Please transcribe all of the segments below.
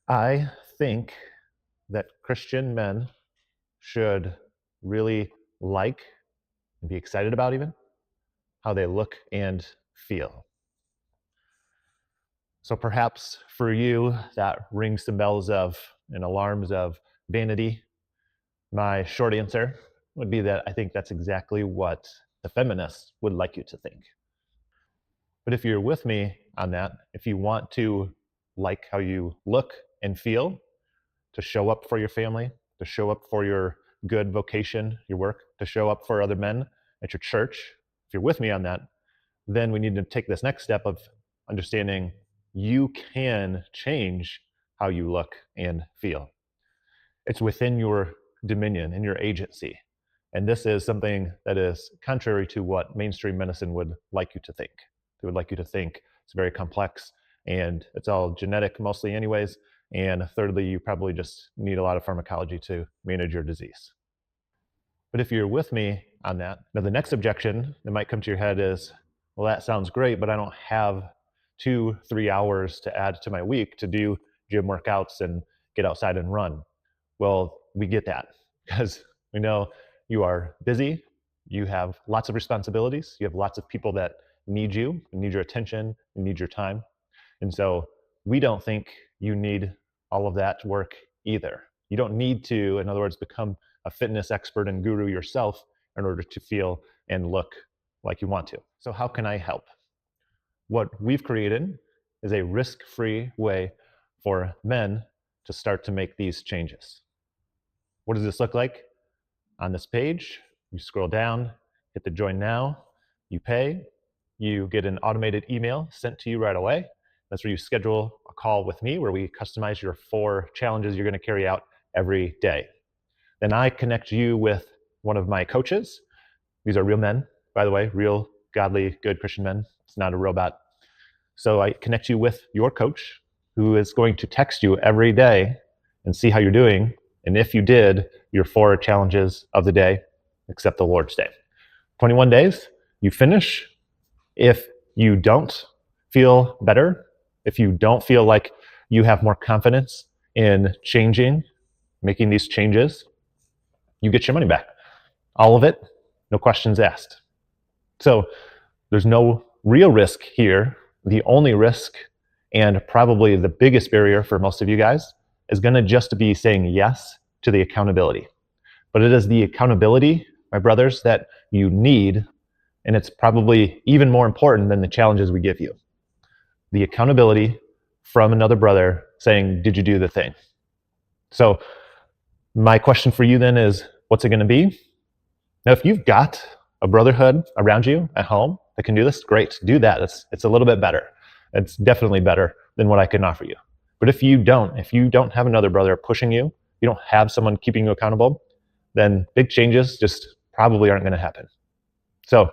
I think that Christian men should really like and be excited about even how they look and feel. So perhaps for you, that rings some bells of and alarms of vanity. My short answer would be that I think that's exactly what the feminists would like you to think. But if you're with me on that, if you want to like how you look and feel, to show up for your family, to show up for your good vocation, your work, to show up for other men at your church, if you're with me on that, then we need to take this next step of understanding you can change how you look and feel. It's within your dominion and your agency. And this is something that is contrary to what mainstream medicine would like you to think. They would like you to think it's very complex and it's all genetic mostly anyways. And thirdly, you probably just need a lot of pharmacology to manage your disease. But if you're with me on that, now the next objection that might come to your head is, well, that sounds great, but I don't have 2-3 hours to add to my week to do gym workouts and get outside and run. Well, we get that because we know you are busy, you have lots of responsibilities, you have lots of people that need you, need your attention, need your time. And so we don't think you need all of that work either. You don't need to, in other words, become a fitness expert and guru yourself in order to feel and look like you want to. So how can I help? What we've created is a risk-free way for men to start to make these changes. What does this look like? On this page, you scroll down, hit the join now, you pay, you get an automated email sent to you right away. That's where you schedule a call with me where we customize your 4 challenges you're going to carry out every day. Then I connect you with one of my coaches. These are real men, by the way, real, godly, good Christian men. It's not a robot. So I connect you with your coach who is going to text you every day and see how you're doing. And if you did your 4 challenges of the day, except the Lord's Day. 21 days, you finish. If you don't feel better, if you don't feel like you have more confidence in changing, making these changes, you get your money back. All of it, no questions asked. So there's no real risk here. The only risk, and probably the biggest barrier for most of you guys, is going to just be saying yes to the accountability. But it is the accountability, my brothers, that you need, and it's probably even more important than the challenges we give you. The accountability from another brother saying, did you do the thing? So my question for you then is, what's it going to be? Now, if you've got a brotherhood around you at home that can do this, great, do that. It's a little bit better. It's definitely better than what I can offer you. But if you don't have another brother pushing you, you don't have someone keeping you accountable, then big changes just probably aren't going to happen. So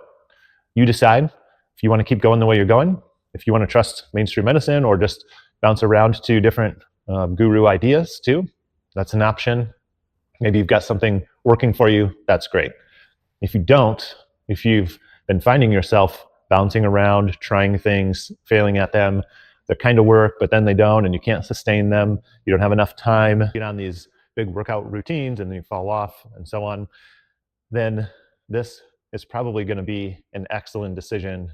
you decide if you want to keep going the way you're going, if you want to trust mainstream medicine or just bounce around to different guru ideas too, that's an option. Maybe you've got something working for you, that's great. If you don't, if you've been finding yourself bouncing around, trying things, failing at them, they kind of work, but then they don't, and you can't sustain them, you don't have enough time, get on these big workout routines, and then you fall off, and so on, then this is probably going to be an excellent decision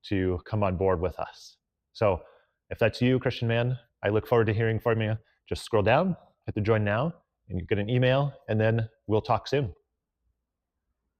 to come on board with us. So if that's you, Christian man, I look forward to hearing from you. Just scroll down, hit the join now, and you get an email, and then we'll talk soon.